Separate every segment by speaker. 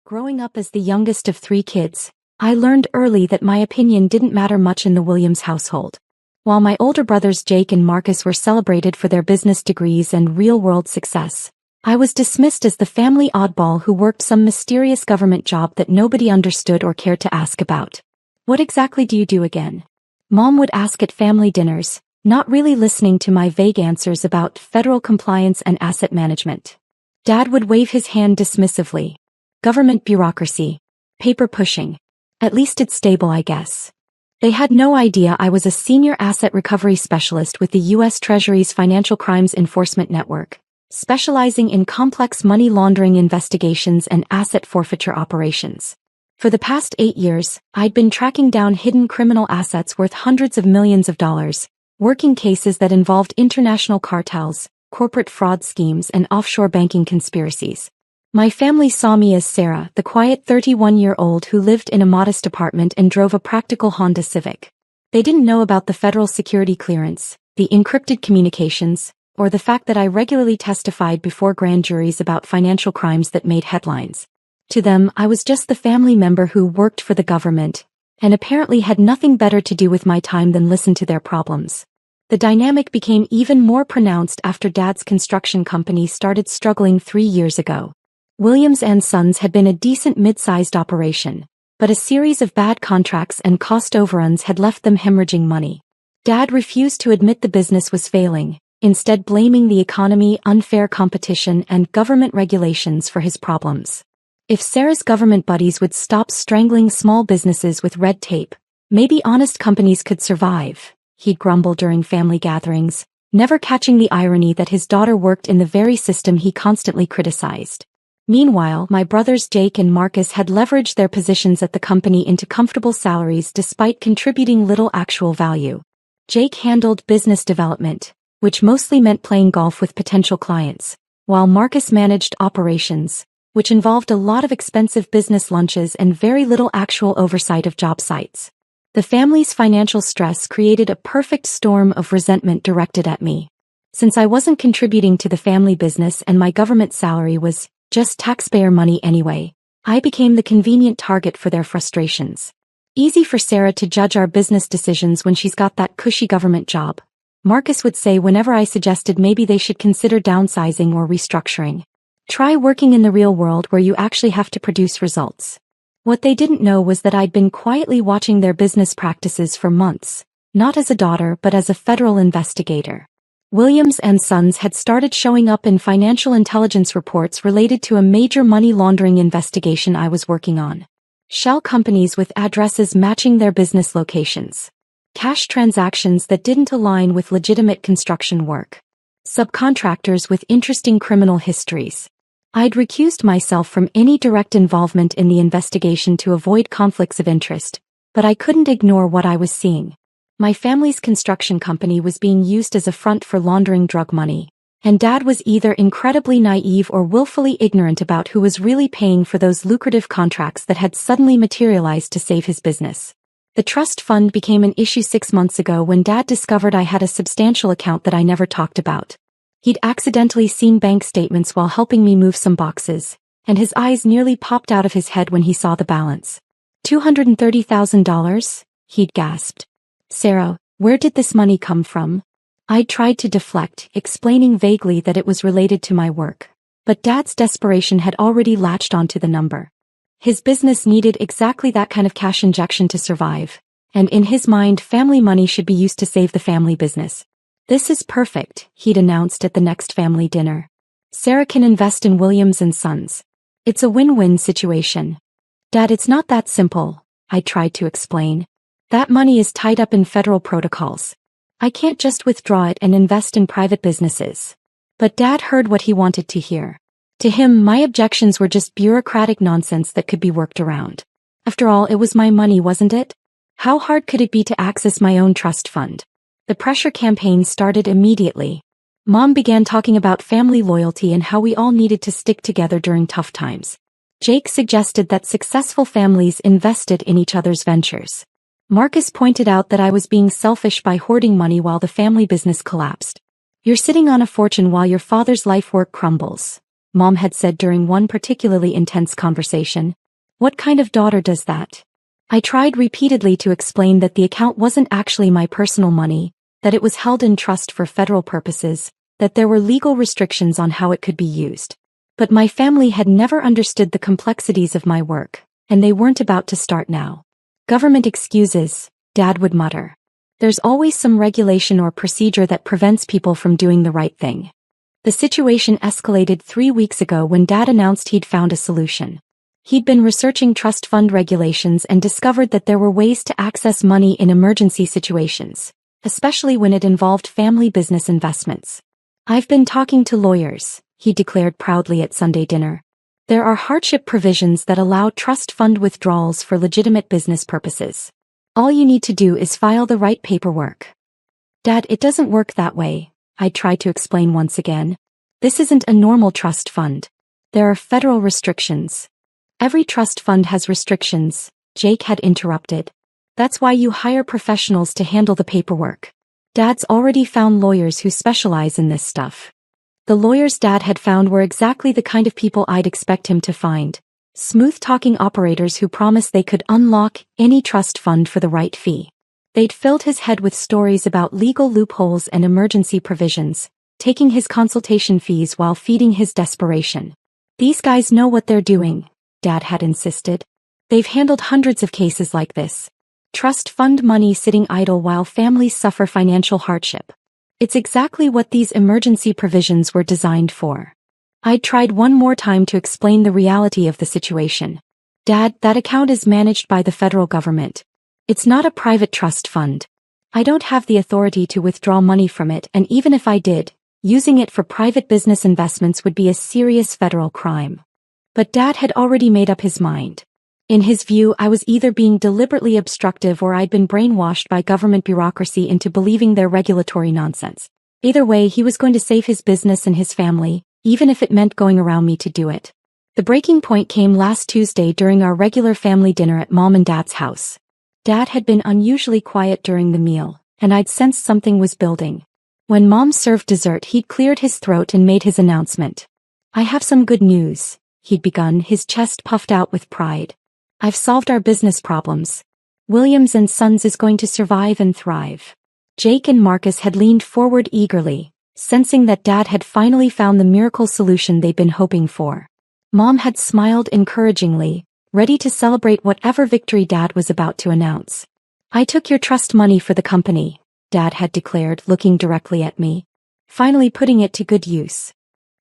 Speaker 1: Growing up as the youngest of three kids, I learned early that my opinion didn't matter much in the Williams household. While my older brothers Jake and Marcus were celebrated for their business degrees and real-world success, I was dismissed as the family oddball who worked some mysterious government job that nobody understood or cared to ask about. "What exactly do you do again?" Mom would ask at family dinners, not really listening to my vague answers about federal compliance and asset management. Dad would wave his hand dismissively. "Government bureaucracy. Paper pushing. At least it's stable, I guess." They had no idea I was a senior asset recovery specialist with the U.S. Treasury's Financial Crimes Enforcement Network, specializing in complex money laundering investigations and asset forfeiture operations. For the past 8 years, I'd been tracking down hidden criminal assets worth hundreds of millions of dollars, working cases that involved international cartels, corporate fraud schemes, and offshore banking conspiracies. My family saw me as Sarah, the quiet 31-year-old who lived in a modest apartment and drove a practical Honda Civic. They didn't know about the federal security clearance, the encrypted communications, or the fact that I regularly testified before grand juries about financial crimes that made headlines. To them, I was just the family member who worked for the government, and apparently had nothing better to do with my time than listen to their problems. The dynamic became even more pronounced after Dad's construction company started struggling 3 years ago. Williams & Sons had been a decent mid-sized operation, but a series of bad contracts and cost overruns had left them hemorrhaging money. Dad refused to admit the business was failing, instead blaming the economy, unfair competition, and government regulations for his problems. If Sarah's government buddies would stop strangling small businesses with red tape, maybe honest companies could survive, he'd grumble during family gatherings, never catching the irony that his daughter worked in the very system he constantly criticized. Meanwhile, my brothers Jake and Marcus had leveraged their positions at the company into comfortable salaries despite contributing little actual value. Jake handled business development, which mostly meant playing golf with potential clients, while Marcus managed operations, which involved a lot of expensive business lunches and very little actual oversight of job sites. The family's financial stress created a perfect storm of resentment directed at me. Since I wasn't contributing to the family business and my government salary was just taxpayer money anyway, I became the convenient target for their frustrations. "Easy for Sarah to judge our business decisions when she's got that cushy government job," Marcus would say whenever I suggested maybe they should consider downsizing or restructuring. "Try working in the real world where you actually have to produce results." What they didn't know was that I'd been quietly watching their business practices for months, not as a daughter but as a federal investigator. Williams & Sons had started showing up in financial intelligence reports related to a major money laundering investigation I was working on. Shell companies with addresses matching their business locations. Cash transactions that didn't align with legitimate construction work. Subcontractors with interesting criminal histories. I'd recused myself from any direct involvement in the investigation to avoid conflicts of interest, but I couldn't ignore what I was seeing. My family's construction company was being used as a front for laundering drug money, and Dad was either incredibly naive or willfully ignorant about who was really paying for those lucrative contracts that had suddenly materialized to save his business. The trust fund became an issue 6 months ago when Dad discovered I had a substantial account that I never talked about. He'd accidentally seen bank statements while helping me move some boxes, and his eyes nearly popped out of his head when he saw the balance. $230,000? He'd gasped. "Sarah, where did this money come from?" I tried to deflect, explaining vaguely that it was related to my work. But Dad's desperation had already latched onto the number. His business needed exactly that kind of cash injection to survive, and in his mind family money should be used to save the family business. "This is perfect," he'd announced at the next family dinner. "Sarah can invest in Williams & Sons. It's a win-win situation." "Dad, it's not that simple," I tried to explain. "That money is tied up in federal protocols. I can't just withdraw it and invest in private businesses." But Dad heard what he wanted to hear. To him, my objections were just bureaucratic nonsense that could be worked around. After all, it was my money, wasn't it? How hard could it be to access my own trust fund? The pressure campaign started immediately. Mom began talking about family loyalty and how we all needed to stick together during tough times. Jake suggested that successful families invested in each other's ventures. Marcus pointed out that I was being selfish by hoarding money while the family business collapsed. "You're sitting on a fortune while your father's life work crumbles." Mom had said during one particularly intense conversation. What kind of daughter does that? I tried repeatedly to explain that the account wasn't actually my personal money, that it was held in trust for federal purposes, that there were legal restrictions on how it could be used. But my family had never understood the complexities of my work, and they weren't about to start now. Government excuses, Dad would mutter. There's always some regulation or procedure that prevents people from doing the right thing. The situation escalated 3 weeks ago when Dad announced he'd found a solution. He'd been researching trust fund regulations and discovered that there were ways to access money in emergency situations, especially when it involved family business investments. I've been talking to lawyers, he declared proudly at Sunday dinner. There are hardship provisions that allow trust fund withdrawals for legitimate business purposes. All you need to do is file the right paperwork. Dad, it doesn't work that way, I tried to explain once again. This isn't a normal trust fund. There are federal restrictions. Every trust fund has restrictions, Jake had interrupted. That's why you hire professionals to handle the paperwork. Dad's already found lawyers who specialize in this stuff. The lawyers Dad had found were exactly the kind of people I'd expect him to find. Smooth-talking operators who promised they could unlock any trust fund for the right fee. They'd filled his head with stories about legal loopholes and emergency provisions, taking his consultation fees while feeding his desperation. These guys know what they're doing, Dad had insisted. They've handled hundreds of cases like this. Trust fund money sitting idle while families suffer financial hardship. It's exactly what these emergency provisions were designed for. I'd tried one more time to explain the reality of the situation. Dad, that account is managed by the federal government. It's not a private trust fund. I don't have the authority to withdraw money from it, and even if I did, using it for private business investments would be a serious federal crime. But Dad had already made up his mind. In his view, I was either being deliberately obstructive or I'd been brainwashed by government bureaucracy into believing their regulatory nonsense. Either way, he was going to save his business and his family, even if it meant going around me to do it. The breaking point came last Tuesday during our regular family dinner at Mom and Dad's house. Dad had been unusually quiet during the meal, and I'd sensed something was building. When Mom served dessert, he'd cleared his throat and made his announcement. I have some good news, he'd begun, his chest puffed out with pride. I've solved our business problems. Williams & Sons is going to survive and thrive. Jake and Marcus had leaned forward eagerly, sensing that Dad had finally found the miracle solution they'd been hoping for. Mom had smiled encouragingly, ready to celebrate whatever victory Dad was about to announce. I took your trust money for the company, Dad had declared, looking directly at me. Finally putting it to good use.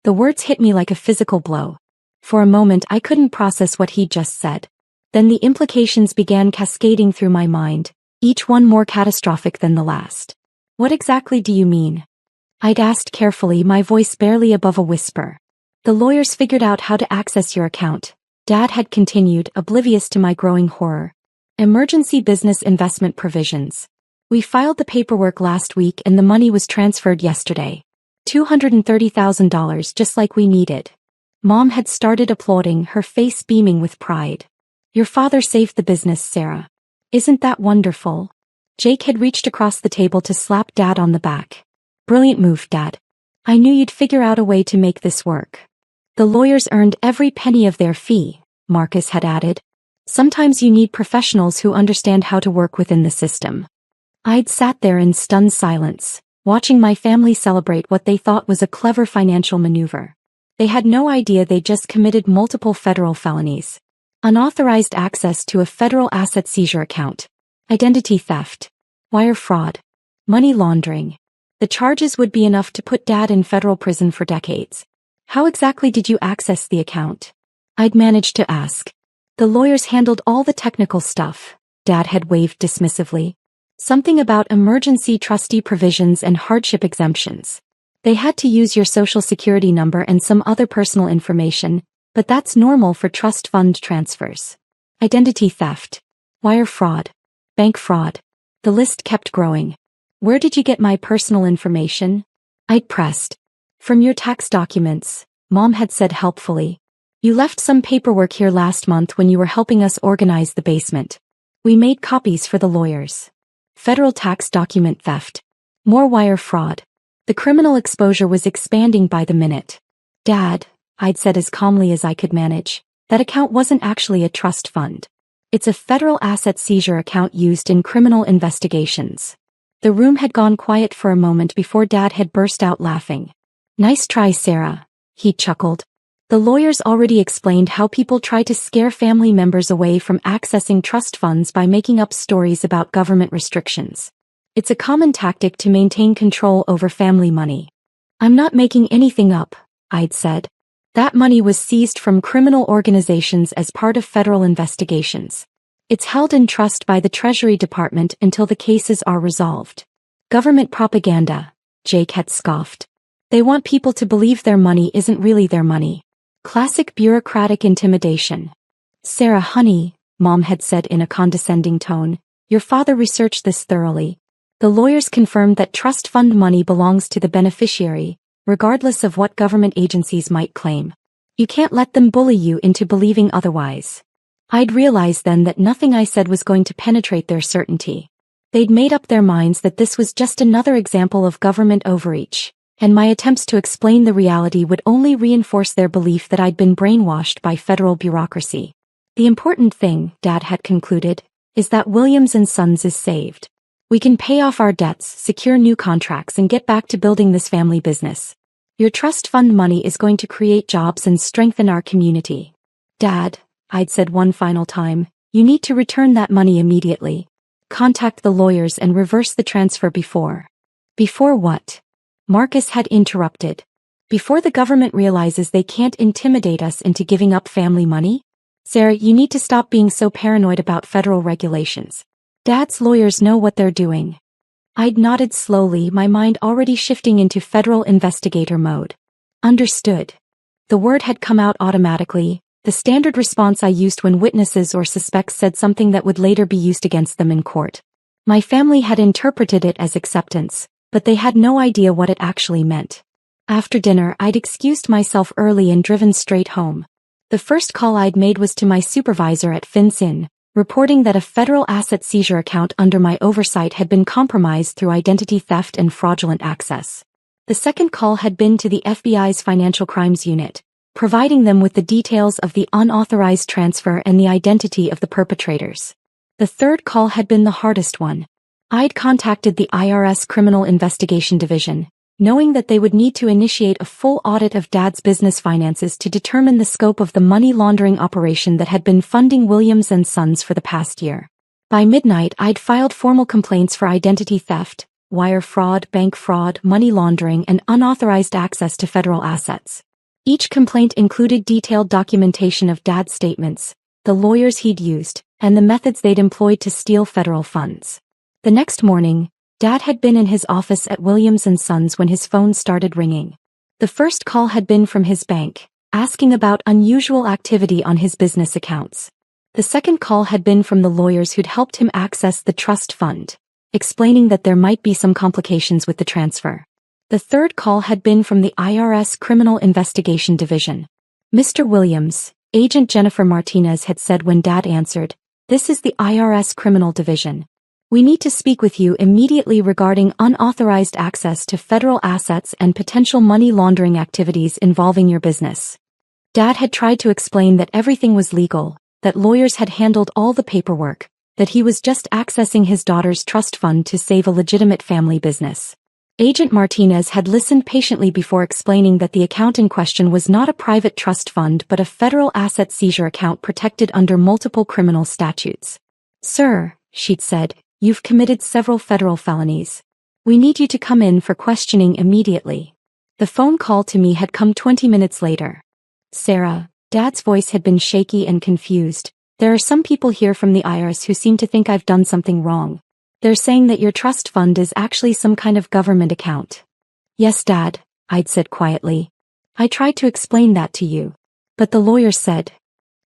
Speaker 1: The words hit me like a physical blow. For a moment I couldn't process what he'd just said. Then the implications began cascading through my mind, each one more catastrophic than the last. What exactly do you mean? I'd asked carefully, my voice barely above a whisper. The lawyers figured out how to access your account, Dad had continued, oblivious to my growing horror. Emergency business investment provisions. We filed the paperwork last week and the money was transferred yesterday. $230,000, just like we needed. Mom had started applauding, her face beaming with pride. Your father saved the business, Sarah. Isn't that wonderful? Jake had reached across the table to slap Dad on the back. Brilliant move, Dad. I knew you'd figure out a way to make this work. The lawyers earned every penny of their fee, Marcus had added. Sometimes you need professionals who understand how to work within the system. I'd sat there in stunned silence, watching my family celebrate what they thought was a clever financial maneuver. They had no idea they'd just committed multiple federal felonies. Unauthorized access to a federal asset seizure account. Identity theft. Wire fraud. Money laundering. The charges would be enough to put Dad in federal prison for decades. How exactly did you access the account? I'd managed to ask. The lawyers handled all the technical stuff, Dad had waved dismissively. Something about emergency trustee provisions and hardship exemptions. They had to use your social security number and some other personal information, but that's normal for trust fund transfers. Identity theft. Wire fraud. Bank fraud. The list kept growing. Where did you get my personal information? I'd pressed. From your tax documents, Mom had said helpfully. You left some paperwork here last month when you were helping us organize the basement. We made copies for the lawyers. Federal tax document theft. More wire fraud. The criminal exposure was expanding by the minute. Dad, I'd said as calmly as I could manage. That account wasn't actually a trust fund. It's a federal asset seizure account used in criminal investigations. The room had gone quiet for a moment before Dad had burst out laughing. Nice try, Sarah, he chuckled. The lawyers already explained how people try to scare family members away from accessing trust funds by making up stories about government restrictions. It's a common tactic to maintain control over family money. I'm not making anything up, I'd said. That money was seized from criminal organizations as part of federal investigations. It's held in trust by the Treasury Department until the cases are resolved. Government propaganda, Jake had scoffed. They want people to believe their money isn't really their money. Classic bureaucratic intimidation. Sarah, honey, Mom had said in a condescending tone, your father researched this thoroughly. The lawyers confirmed that trust fund money belongs to the beneficiary, regardless of what government agencies might claim. You can't let them bully you into believing otherwise. I'd realized then that nothing I said was going to penetrate their certainty. They'd made up their minds that this was just another example of government overreach, and my attempts to explain the reality would only reinforce their belief that I'd been brainwashed by federal bureaucracy. The important thing, Dad had concluded, is that Williams & Sons is saved. We can pay off our debts, secure new contracts, and get back to building this family business. Your trust fund money is going to create jobs and strengthen our community. Dad, I'd said one final time, you need to return that money immediately. Contact the lawyers and reverse the transfer before. Before what? Marcus had interrupted. Before the government realizes they can't intimidate us into giving up family money? Sarah, you need to stop being so paranoid about federal regulations. Dad's lawyers know what they're doing. I'd nodded slowly, my mind already shifting into federal investigator mode. Understood. The word had come out automatically, the standard response I used when witnesses or suspects said something that would later be used against them in court. My family had interpreted it as acceptance, but they had no idea what it actually meant. After dinner, I'd excused myself early and driven straight home. The first call I'd made was to my supervisor at FinCEN, reporting that a federal asset seizure account under my oversight had been compromised through identity theft and fraudulent access. The second call had been to the FBI's Financial Crimes Unit, providing them with the details of the unauthorized transfer and the identity of the perpetrators. The third call had been the hardest one. I'd contacted the IRS Criminal Investigation Division, knowing that they would need to initiate a full audit of Dad's business finances to determine the scope of the money laundering operation that had been funding Williams & Sons for the past year. By midnight, I'd filed formal complaints for identity theft, wire fraud, bank fraud, money laundering, and unauthorized access to federal assets. Each complaint included detailed documentation of Dad's statements, the lawyers he'd used, and the methods they'd employed to steal federal funds. The next morning, Dad had been in his office at Williams & Sons when his phone started ringing. The first call had been from his bank, asking about unusual activity on his business accounts. The second call had been from the lawyers who'd helped him access the trust fund, explaining that there might be some complications with the transfer. The third call had been from the IRS Criminal Investigation Division. Mr. Williams, Agent Jennifer Martinez had said when Dad answered, "This is the IRS Criminal Division. We need to speak with you immediately regarding unauthorized access to federal assets and potential money laundering activities involving your business." Dad had tried to explain that everything was legal, that lawyers had handled all the paperwork, that he was just accessing his daughter's trust fund to save a legitimate family business. Agent Martinez had listened patiently before explaining that the account in question was not a private trust fund but a federal asset seizure account protected under multiple criminal statutes. "Sir," she'd said, "you've committed several federal felonies. We need you to come in for questioning immediately." The phone call to me had come 20 minutes later. "Sarah," Dad's voice had been shaky and confused, "there are some people here from the IRS who seem to think I've done something wrong. They're saying that your trust fund is actually some kind of government account." "Yes, Dad," I'd said quietly. "I tried to explain that to you. But the lawyers said."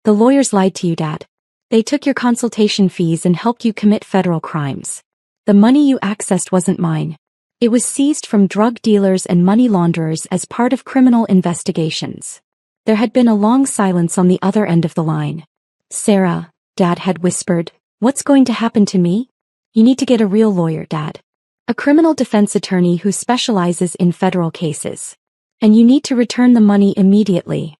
Speaker 1: "The lawyers lied to you, Dad. They took your consultation fees and helped you commit federal crimes. The money you accessed wasn't mine. It was seized from drug dealers and money launderers as part of criminal investigations." There had been a long silence on the other end of the line. "Sarah," Dad had whispered, "what's going to happen to me? You need to get a real lawyer, Dad. A criminal defense attorney who specializes in federal cases. And you need to return the money immediately."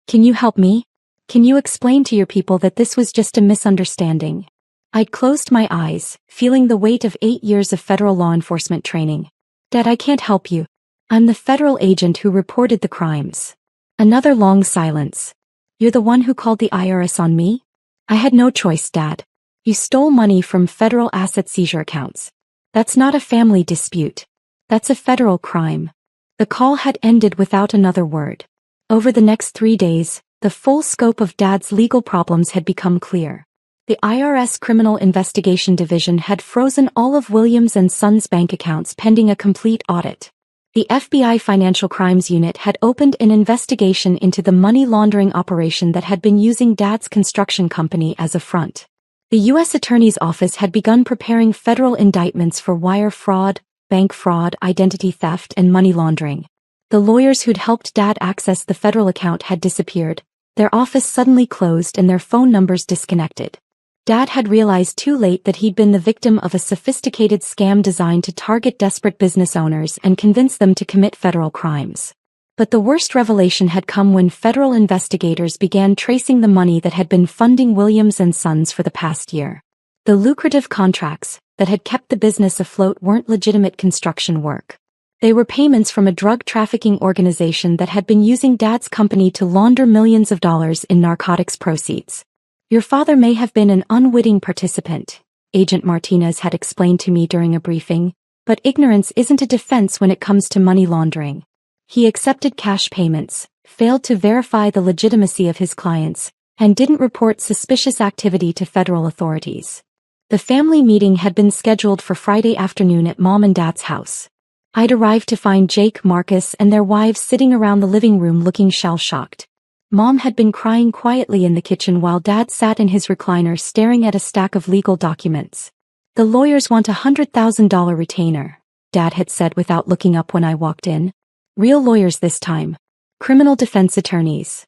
Speaker 1: Can you help me? Can you explain to your people that this was just a misunderstanding? I'd closed my eyes, feeling the weight of 8 years of federal law enforcement training. Dad, I can't help you. I'm the federal agent who reported the crimes. Another long silence. You're the one who called the IRS on me? I had no choice, Dad. You stole money from federal asset seizure accounts. That's not a family dispute. That's a federal crime. The call had ended without another word. Over the next 3 days, the full scope of Dad's legal problems had become clear. The IRS Criminal Investigation Division had frozen all of Williams & Sons' bank accounts pending a complete audit. The FBI Financial Crimes Unit had opened an investigation into the money laundering operation that had been using Dad's construction company as a front. The U.S. Attorney's Office had begun preparing federal indictments for wire fraud, bank fraud, identity theft, and money laundering. The lawyers who'd helped Dad access the federal account had disappeared, their office suddenly closed and their phone numbers disconnected. Dad had realized too late that he'd been the victim of a sophisticated scam designed to target desperate business owners and convince them to commit federal crimes. But the worst revelation had come when federal investigators began tracing the money that had been funding Williams & Sons for the past year. The lucrative contracts that had kept the business afloat weren't legitimate construction work. They were payments from a drug trafficking organization that had been using Dad's company to launder millions of dollars in narcotics proceeds. Your father may have been an unwitting participant, Agent Martinez had explained to me during a briefing, but ignorance isn't a defense when it comes to money laundering. He accepted cash payments, failed to verify the legitimacy of his clients, and didn't report suspicious activity to federal authorities. The family meeting had been scheduled for Friday afternoon at Mom and Dad's house. I'd arrived to find Jake, Marcus, and their wives sitting around the living room looking shell-shocked. Mom had been crying quietly in the kitchen while Dad sat in his recliner staring at a stack of legal documents. The lawyers want a $100,000 retainer, Dad had said without looking up when I walked in. Real lawyers this time. Criminal defense attorneys.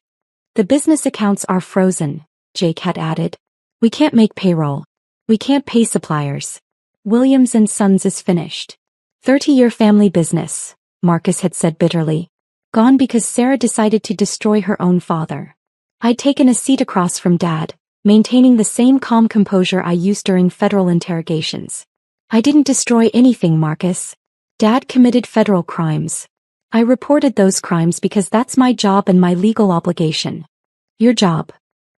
Speaker 1: The business accounts are frozen, Jake had added. We can't make payroll. We can't pay suppliers. Williams & Sons is finished. 30-year family business, Marcus had said bitterly. Gone because Sarah decided to destroy her own father. I'd taken a seat across from Dad, maintaining the same calm composure I used during federal interrogations. I didn't destroy anything, Marcus. Dad committed federal crimes. I reported those crimes because that's my job and my legal obligation. Your job.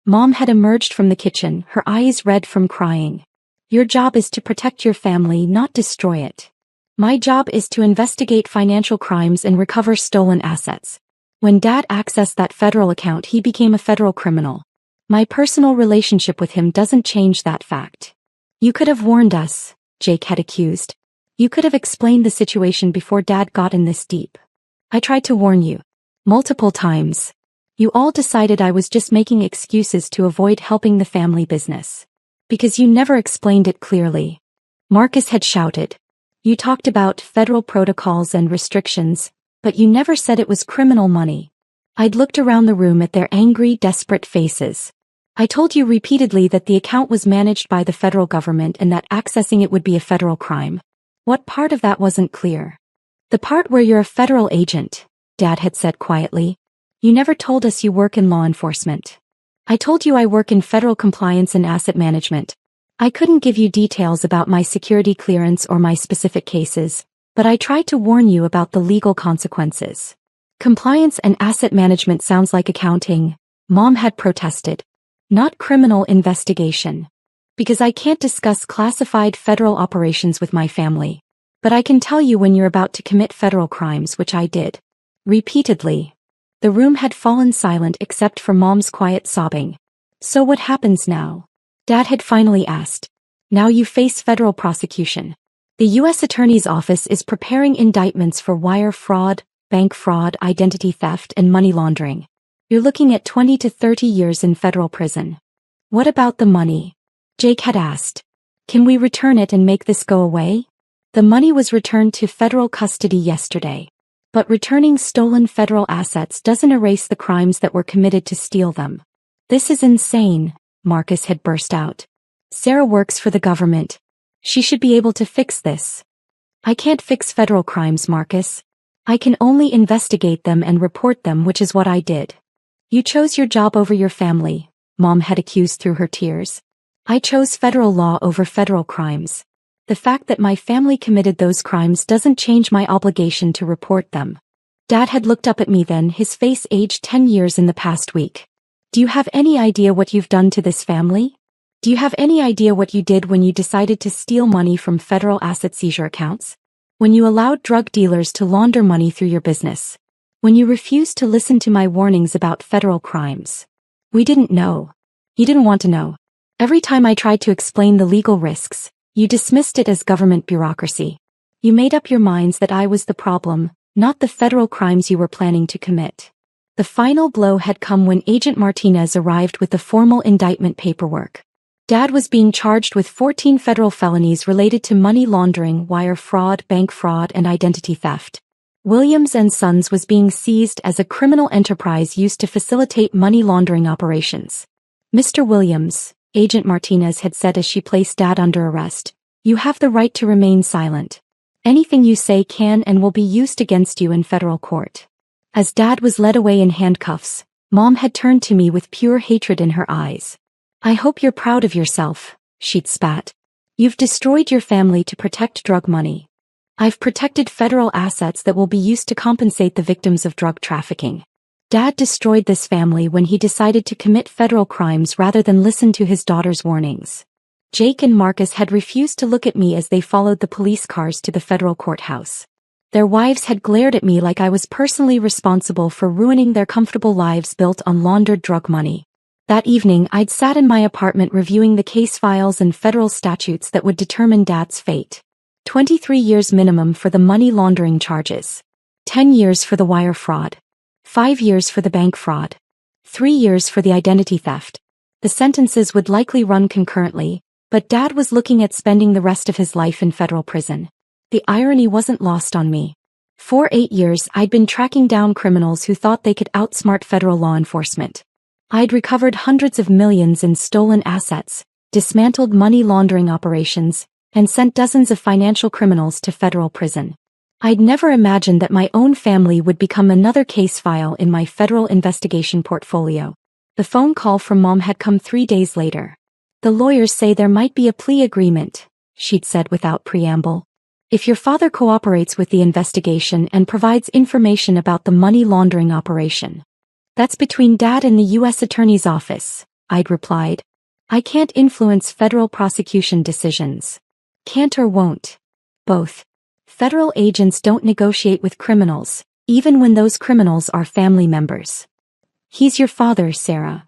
Speaker 1: Mom had emerged from the kitchen, her eyes red from crying. Your job is to protect your family, not destroy it. My job is to investigate financial crimes and recover stolen assets. When Dad accessed that federal account, he became a federal criminal. My personal relationship with him doesn't change that fact. You could have warned us, Jake had accused. You could have explained the situation before Dad got in this deep. I tried to warn you. Multiple times. You all decided I was just making excuses to avoid helping the family business. Because you never explained it clearly. Marcus had shouted. You talked about federal protocols and restrictions, but you never said it was criminal money. I'd looked around the room at their angry, desperate faces. I told you repeatedly that the account was managed by the federal government and that accessing it would be a federal crime. What part of that wasn't clear? The part where you're a federal agent, Dad had said quietly. You never told us you work in law enforcement. I told you I work in federal compliance and asset management. I couldn't give you details about my security clearance or my specific cases, but I tried to warn you about the legal consequences. Compliance and asset management sounds like accounting, Mom had protested. Not criminal investigation. Because I can't discuss classified federal operations with my family. But I can tell you when you're about to commit federal crimes, which I did. Repeatedly. The room had fallen silent except for Mom's quiet sobbing. So what happens now? Dad had finally asked. Now you face federal prosecution. The U.S. Attorney's Office is preparing indictments for wire fraud, bank fraud, identity theft, and money laundering. You're looking at 20 to 30 years in federal prison. What about the money? Jake had asked. Can we return it and make this go away? The money was returned to federal custody yesterday. But returning stolen federal assets doesn't erase the crimes that were committed to steal them. This is insane, Marcus had burst out. Sarah works for the government. She should be able to fix this. I can't fix federal crimes, Marcus. I can only investigate them and report them, which is what I did. You chose your job over your family, Mom had accused through her tears. I chose federal law over federal crimes. The fact that my family committed those crimes doesn't change my obligation to report them. Dad had looked up at me then, his face aged 10 years in the past week. Do you have any idea what you've done to this family? Do you have any idea what you did when you decided to steal money from federal asset seizure accounts? When you allowed drug dealers to launder money through your business? When you refused to listen to my warnings about federal crimes? We didn't know. You didn't want to know. Every time I tried to explain the legal risks, you dismissed it as government bureaucracy. You made up your minds that I was the problem, not the federal crimes you were planning to commit. The final blow had come when Agent Martinez arrived with the formal indictment paperwork. Dad was being charged with 14 federal felonies related to money laundering, wire fraud, bank fraud, and identity theft. Williams & Sons was being seized as a criminal enterprise used to facilitate money laundering operations. Mr. Williams, Agent Martinez had said as she placed Dad under arrest, you have the right to remain silent. Anything you say can and will be used against you in federal court. As Dad was led away in handcuffs, Mom had turned to me with pure hatred in her eyes. I hope you're proud of yourself, she'd spat. You've destroyed your family to protect drug money. I've protected federal assets that will be used to compensate the victims of drug trafficking. Dad destroyed this family when he decided to commit federal crimes rather than listen to his daughter's warnings. Jake and Marcus had refused to look at me as they followed the police cars to the federal courthouse. Their wives had glared at me like I was personally responsible for ruining their comfortable lives built on laundered drug money. That evening I'd sat in my apartment reviewing the case files and federal statutes that would determine Dad's fate. 23 years minimum for the money laundering charges. 10 years for the wire fraud. 5 years for the bank fraud. 3 years for the identity theft. The sentences would likely run concurrently, but Dad was looking at spending the rest of his life in federal prison. The irony wasn't lost on me. For 8 years I'd been tracking down criminals who thought they could outsmart federal law enforcement. I'd recovered hundreds of millions in stolen assets, dismantled money laundering operations, and sent dozens of financial criminals to federal prison. I'd never imagined that my own family would become another case file in my federal investigation portfolio. The phone call from Mom had come 3 days later. The lawyers say there might be a plea agreement, she'd said without preamble. If your father cooperates with the investigation and provides information about the money laundering operation. That's between Dad and the U.S. Attorney's Office, I'd replied. I can't influence federal prosecution decisions. Can't or won't. Both. Federal agents don't negotiate with criminals, even when those criminals are family members. He's your father, Sarah.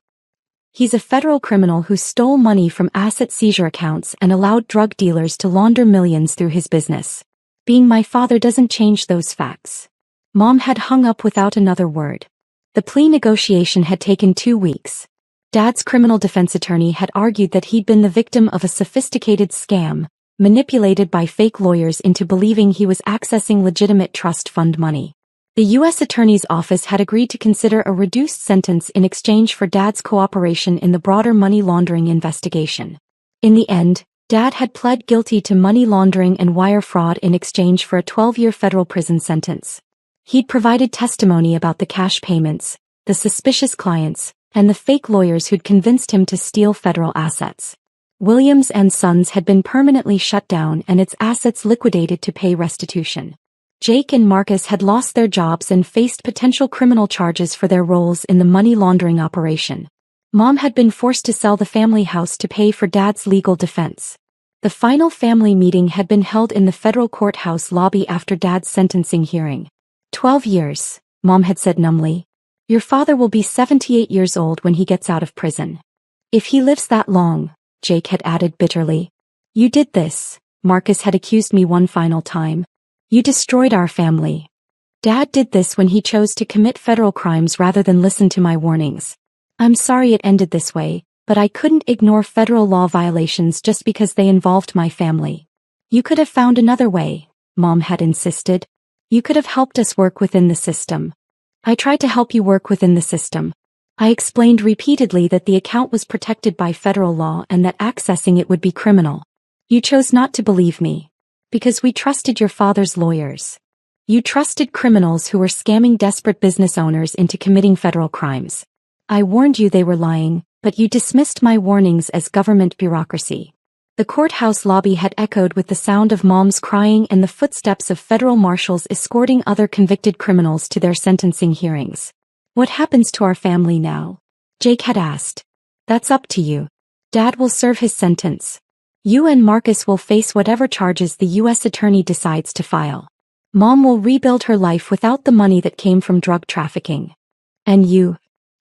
Speaker 1: He's a federal criminal who stole money from asset seizure accounts and allowed drug dealers to launder millions through his business. Being my father doesn't change those facts. Mom had hung up without another word. The plea negotiation had taken 2 weeks. Dad's criminal defense attorney had argued that he'd been the victim of a sophisticated scam, manipulated by fake lawyers into believing he was accessing legitimate trust fund money. The U.S. Attorney's Office had agreed to consider a reduced sentence in exchange for Dad's cooperation in the broader money laundering investigation. In the end, Dad had pled guilty to money laundering and wire fraud in exchange for a 12-year federal prison sentence. He'd provided testimony about the cash payments, the suspicious clients, and the fake lawyers who'd convinced him to steal federal assets. Williams & Sons had been permanently shut down and its assets liquidated to pay restitution. Jake and Marcus had lost their jobs and faced potential criminal charges for their roles in the money laundering operation. Mom had been forced to sell the family house to pay for Dad's legal defense. The final family meeting had been held in the federal courthouse lobby after Dad's sentencing hearing. 12 years, Mom had said numbly. Your father will be 78 years old when he gets out of prison. If he lives that long, Jake had added bitterly. You did this, Marcus had accused me one final time. You destroyed our family. Dad did this when he chose to commit federal crimes rather than listen to my warnings. I'm sorry it ended this way, but I couldn't ignore federal law violations just because they involved my family. You could have found another way, Mom had insisted. You could have helped us work within the system. I tried to help you work within the system. I explained repeatedly that the account was protected by federal law and that accessing it would be criminal. You chose not to believe me. Because we trusted your father's lawyers. You trusted criminals who were scamming desperate business owners into committing federal crimes. I warned you they were lying, but you dismissed my warnings as government bureaucracy. The courthouse lobby had echoed with the sound of moms crying and the footsteps of federal marshals escorting other convicted criminals to their sentencing hearings. What happens to our family now? Jake had asked. That's up to you. Dad will serve his sentence. You and Marcus will face whatever charges the U.S. attorney decides to file. Mom will rebuild her life without the money that came from drug trafficking. And you?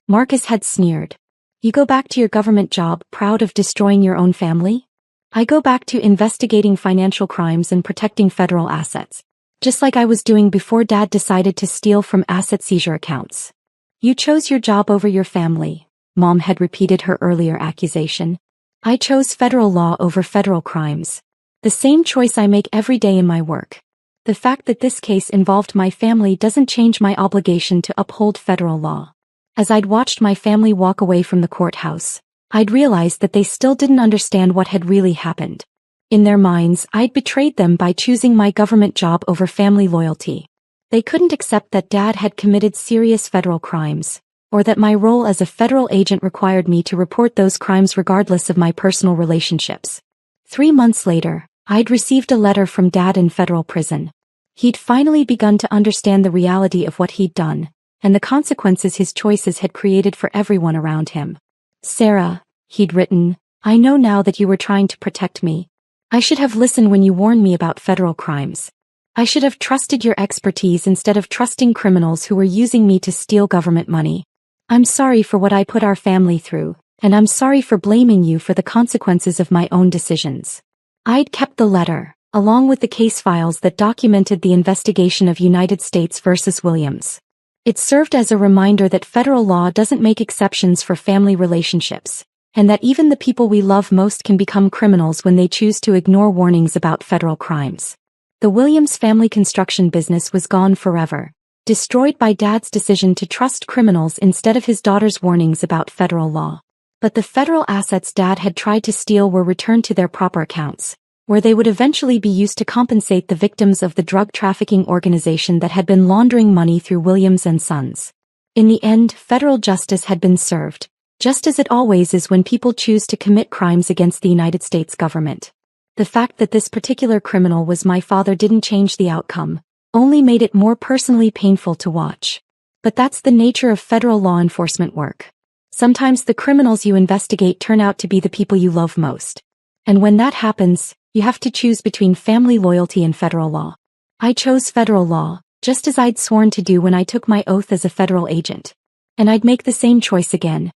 Speaker 1: Marcus had sneered. You go back to your government job proud of destroying your own family? I go back to investigating financial crimes and protecting federal assets. Just like I was doing before Dad decided to steal from asset seizure accounts. You chose your job over your family, Mom had repeated her earlier accusation. I chose federal law over federal crimes. The same choice I make every day in my work. The fact that this case involved my family doesn't change my obligation to uphold federal law. As I'd watched my family walk away from the courthouse, I'd realized that they still didn't understand what had really happened. In their minds, I'd betrayed them by choosing my government job over family loyalty. They couldn't accept that Dad had committed serious federal crimes, or that my role as a federal agent required me to report those crimes regardless of my personal relationships. 3 months later, I'd received a letter from Dad in federal prison. He'd finally begun to understand the reality of what he'd done, and the consequences his choices had created for everyone around him. Sarah, he'd written, I know now that you were trying to protect me. I should have listened when you warned me about federal crimes. I should have trusted your expertise instead of trusting criminals who were using me to steal government money. I'm sorry for what I put our family through, and I'm sorry for blaming you for the consequences of my own decisions. I'd kept the letter, along with the case files that documented the investigation of United States versus Williams. It served as a reminder that federal law doesn't make exceptions for family relationships, and that even the people we love most can become criminals when they choose to ignore warnings about federal crimes. The Williams family construction business was gone forever, destroyed by Dad's decision to trust criminals instead of his daughter's warnings about federal law. But the federal assets Dad had tried to steal were returned to their proper accounts, where they would eventually be used to compensate the victims of the drug trafficking organization that had been laundering money through Williams and Sons. In the end, federal justice had been served, just as it always is when people choose to commit crimes against the United States government. The fact that this particular criminal was my father didn't change the outcome, only made it more personally painful to watch. But that's the nature of federal law enforcement work. Sometimes the criminals you investigate turn out to be the people you love most. And when that happens, you have to choose between family loyalty and federal law. I chose federal law, just as I'd sworn to do when I took my oath as a federal agent. And I'd make the same choice again,